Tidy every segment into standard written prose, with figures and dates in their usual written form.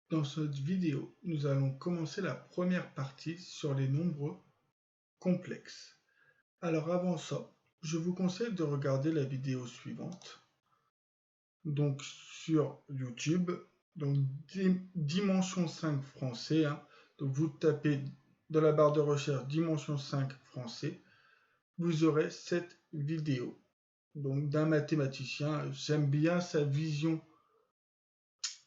Dans cette vidéo, nous allons commencer la première partie sur les nombres complexes. Alors avant ça, je vous conseille de regarder la vidéo suivante, donc sur YouTube, donc Dimension 5 français. Donc vous tapez dans la barre de recherche Dimension 5 français, vous aurez cette vidéo. Donc d'un mathématicien, j'aime bien sa vision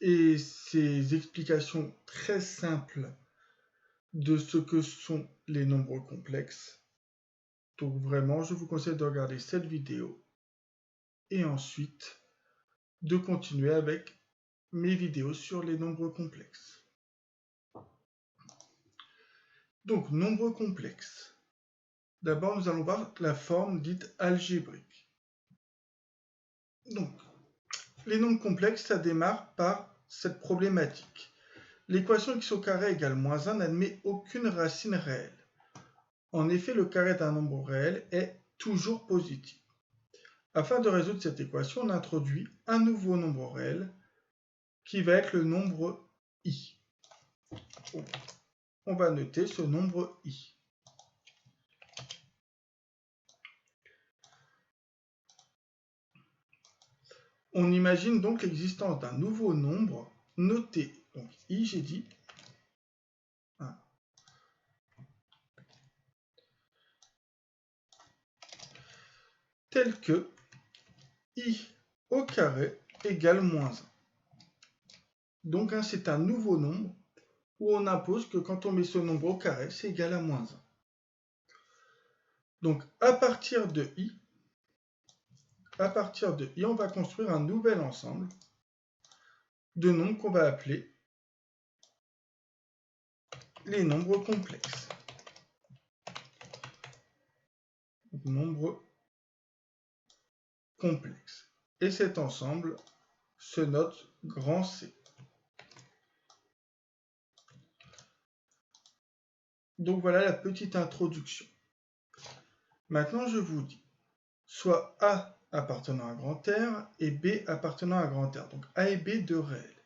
et ses explications très simples de ce que sont les nombres complexes. Donc vraiment, je vous conseille de regarder cette vidéo et ensuite de continuer avec mes vidéos sur les nombres complexes. Donc, nombres complexes. D'abord, nous allons voir la forme dite algébrique. Donc, les nombres complexes, ça démarre par cette problématique. L'équation x au carré égale moins 1 n'admet aucune racine réelle. En effet, le carré d'un nombre réel est toujours positif. Afin de résoudre cette équation, on introduit un nouveau nombre réel qui va être le nombre i. On va noter ce nombre i. On imagine donc l'existence d'un nouveau nombre noté, donc i, j'ai dit, tel que i au carré égale moins 1. Donc c'est un nouveau nombre où on impose que quand on met ce nombre au carré, c'est égal à moins 1. Donc à partir de i, on va construire un nouvel ensemble de nombres qu'on va appeler les nombres complexes. Donc, nombres complexes. Et cet ensemble se note grand C. Donc voilà la petite introduction. Maintenant, je vous dis soit A appartenant à grand R et B appartenant à grand R. Donc A et B deux réels.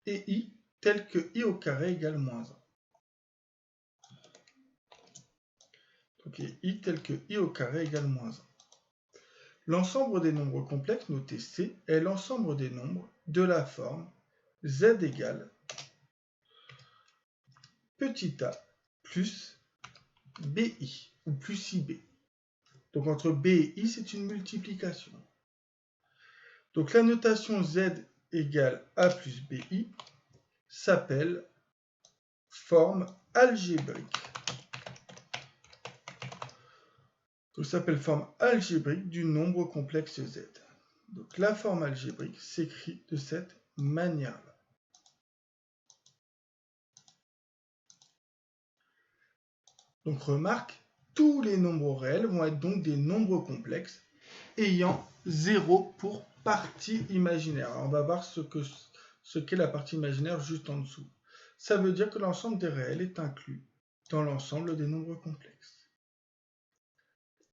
Et I tel que I au carré égale moins 1. Donc I tel que I au carré égale moins 1. L'ensemble des nombres complexes noté C est l'ensemble des nombres de la forme Z égale petit a plus BI ou plus IB. Donc entre B et I, c'est une multiplication. Donc la notation Z égale A plus BI s'appelle forme algébrique. Donc ça s'appelle forme algébrique du nombre complexe Z. Donc la forme algébrique s'écrit de cette manière-là. Donc remarque, tous les nombres réels vont être donc des nombres complexes ayant 0 pour partie imaginaire. Alors on va voir ce qu'est la partie imaginaire juste en dessous. Ça veut dire que l'ensemble des réels est inclus dans l'ensemble des nombres complexes.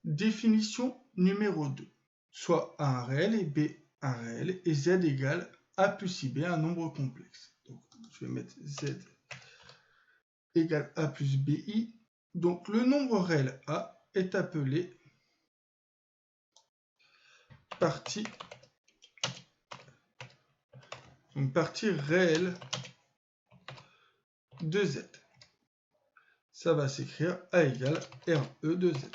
Définition numéro 2. Soit A un réel et B un réel et Z égale A plus IB, un nombre complexe. Donc je vais mettre Z égale A plus BI. Donc le nombre réel A est appelé partie réelle de Z. Ça va s'écrire A égale RE de Z.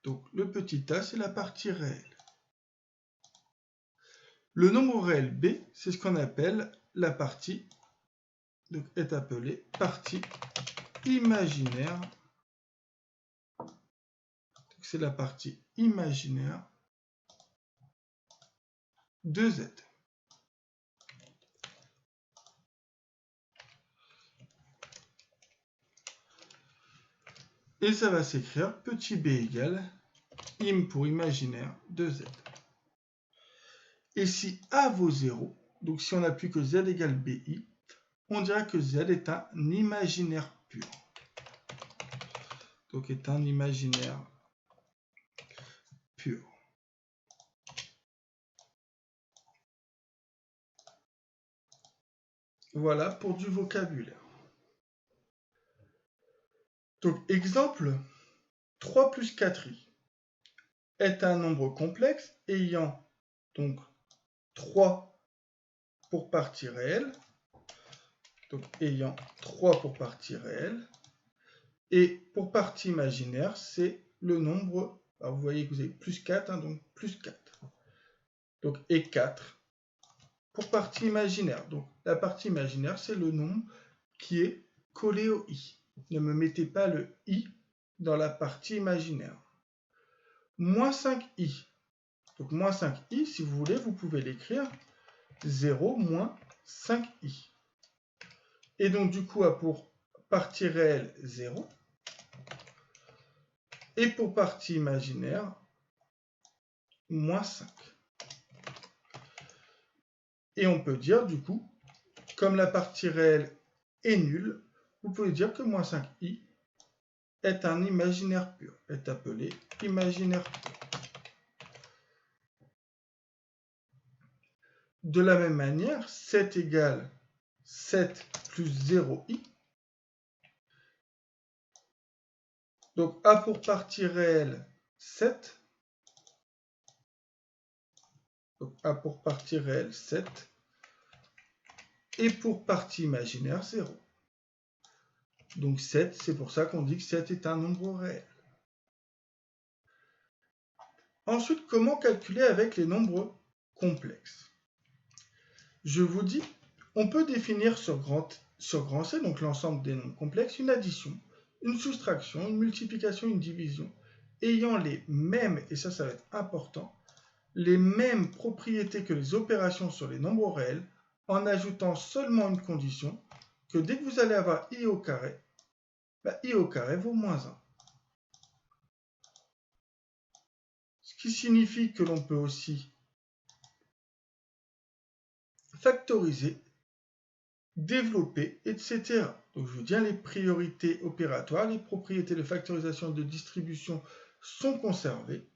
Donc le petit a, c'est la partie réelle. Le nombre réel B, c'est ce qu'on appelle la partie, donc est appelée partie imaginaire. C'est la partie imaginaire de Z. Et ça va s'écrire petit b égale im pour imaginaire de Z. Et si A vaut 0, donc si on n'a plus que Z égale BI, on dira que Z est un imaginaire pur. Donc est un imaginaire pur. Voilà pour du vocabulaire. Donc, exemple, 3 plus 4i est un nombre complexe ayant donc 3 pour partie réelle, donc ayant 3 pour partie réelle, et pour partie imaginaire, c'est le nombre, alors vous voyez que vous avez plus 4, hein, donc plus 4. Donc, et 4 pour partie imaginaire. Donc, la partie imaginaire, c'est le nombre qui est collé au i. Ne me mettez pas le i dans la partie imaginaire. Moins 5i. Donc, moins 5i, si vous voulez, vous pouvez l'écrire 0 moins 5i. Et donc, du coup, pour partie réelle, 0. Et pour partie imaginaire, moins 5. Et on peut dire, du coup, comme la partie réelle est nulle, vous pouvez dire que moins 5i est un imaginaire pur, est appelé imaginaire pur. De la même manière, 7 égale 7 plus 0i. Donc a pour partie réelle 7. Donc a pour partie réelle 7. Et pour partie imaginaire 0. Donc 7, c'est pour ça qu'on dit que 7 est un nombre réel. Ensuite, comment calculer avec les nombres complexes? Je vous dis, on peut définir sur grand C, donc l'ensemble des nombres complexes, une addition, une soustraction, une multiplication, une division, ayant les mêmes, et ça va être important, les mêmes propriétés que les opérations sur les nombres réels, en ajoutant seulement une condition, que dès que vous allez avoir i au carré, i au carré vaut moins 1. Ce qui signifie que l'on peut aussi factoriser, développer, etc. Donc je veux dire, les priorités opératoires, les propriétés de factorisation de distribution sont conservées.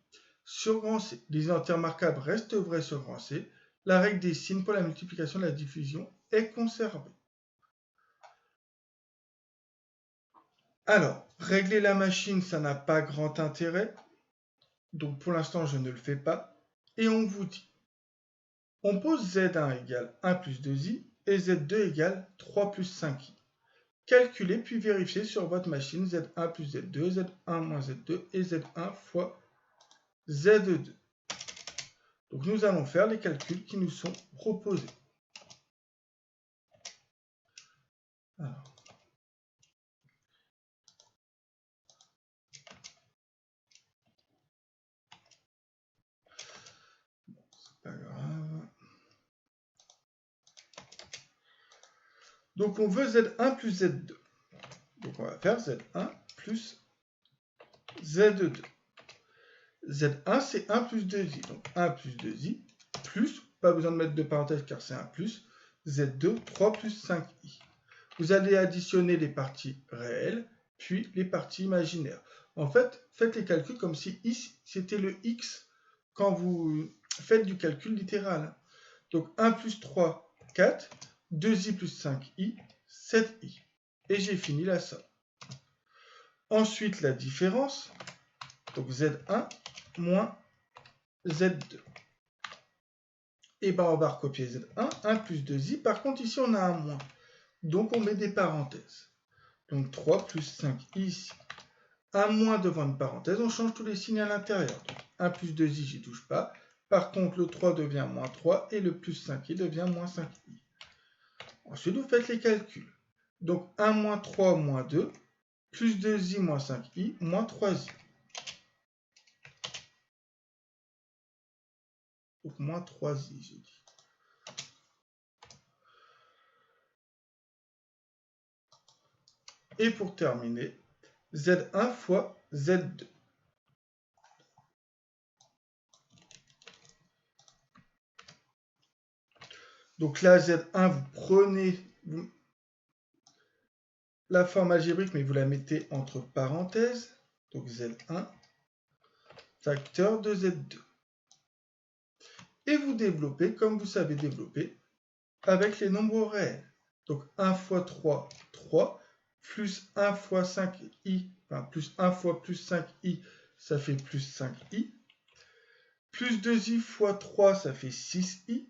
Sur grand C, les entiers remarquables restent vrais sur grand C. La règle des signes pour la multiplication et la diffusion est conservée. Alors, régler la machine, ça n'a pas grand intérêt. Donc pour l'instant, je ne le fais pas. Et on vous dit, on pose Z1 égale 1 plus 2i et Z2 égale 3 plus 5i. Calculez puis vérifiez sur votre machine Z1 plus Z2, Z1 moins Z2 et Z1 fois Z2. Donc nous allons faire les calculs qui nous sont proposés. Alors. C'est pas grave. Donc on veut Z1 plus Z2. Donc on va faire Z1 plus Z2. Z1 c'est 1 plus 2i. Donc 1 plus 2i plus, pas besoin de mettre de parenthèse car c'est un plus, Z2 3 plus 5i. Vous allez additionner les parties réelles, puis les parties imaginaires. En fait, faites les calculs comme si i c'était le x quand vous faites du calcul littéral. Donc 1 plus 3, 4, 2i plus 5i, 7i. Et j'ai fini la somme. Ensuite, la différence, donc Z1 moins Z2. Et bien, on va recopier Z1, 1 plus 2i. Par contre, ici, on a un moins. Donc, on met des parenthèses. Donc, 3 plus 5 ici. Un moins devant une parenthèse, on change tous les signes à l'intérieur. Donc, 1 plus 2i, j'y touche pas. Par contre, le 3 devient moins 3 et le plus 5i devient moins 5i. Ensuite, vous faites les calculs. Donc, 1 moins 3 moins 2, plus 2i moins 5i, moins 3i. Donc, moins 3i, j'ai dit. Et pour terminer, Z1 fois Z2. Donc là, Z1, vous prenez la forme algébrique, mais vous la mettez entre parenthèses. Donc Z1, facteur de Z2. Et vous développez comme vous savez développer avec les nombres réels. Donc 1 fois 3, 3, plus 1 fois 5i, enfin plus 1 fois plus 5i, ça fait plus 5i. Plus 2i fois 3, ça fait 6i.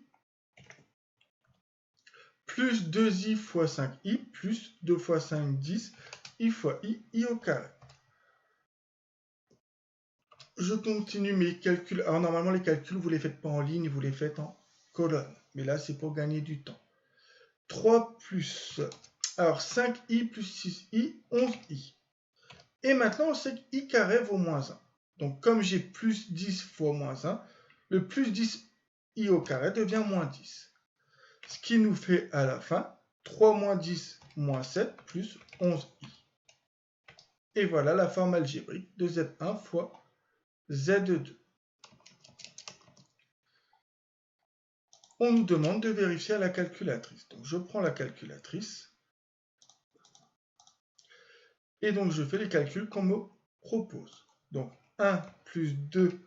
Plus 2i fois 5i, plus 2 fois 5, 10, i fois i au carré. Je continue mes calculs. Alors normalement, les calculs, vous ne les faites pas en ligne, vous les faites en colonne. Mais là, c'est pour gagner du temps. 3 plus... Alors 5i plus 6i, 11i. Et maintenant, on sait que i carré vaut moins 1. Donc comme j'ai plus 10 fois moins 1, le plus 10i au carré devient moins 10. Ce qui nous fait à la fin 3 moins 10 moins 7 plus 11i. Et voilà la forme algébrique de Z1 fois Z2. On nous demande de vérifier à la calculatrice. Donc je prends la calculatrice. Et donc je fais les calculs qu'on me propose. Donc 1 plus 2.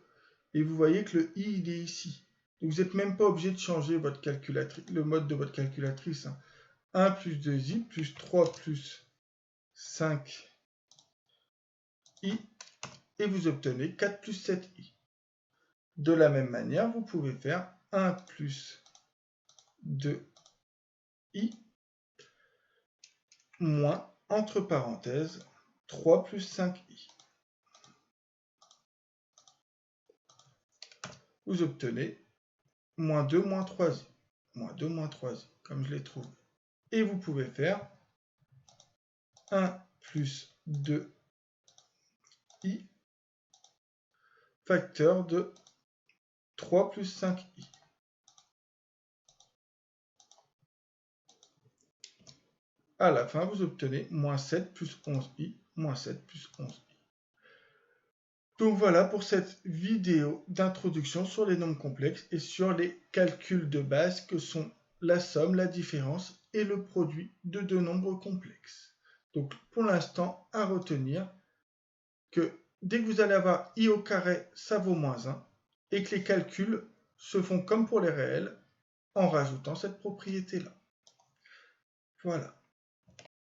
Et vous voyez que le i il est ici. Donc vous n'êtes même pas obligé de changer votre calculatrice, le mode de votre calculatrice. 1 plus 2i plus 3 plus 5i. Et vous obtenez 4 plus 7i. De la même manière, vous pouvez faire 1 plus 2i moins, entre parenthèses, 3 plus 5i. Vous obtenez moins 2 moins 3i. Moins 2 moins 3i, comme je l'ai trouvé. Et vous pouvez faire 1 plus 2i facteur de 3 plus 5i. À la fin, vous obtenez moins 7 plus 11i, moins 7 plus 11i. Donc voilà pour cette vidéo d'introduction sur les nombres complexes et sur les calculs de base que sont la somme, la différence et le produit de deux nombres complexes. Donc pour l'instant, à retenir que dès que vous allez avoir i au carré, ça vaut moins 1 et que les calculs se font comme pour les réels en rajoutant cette propriété-là. Voilà.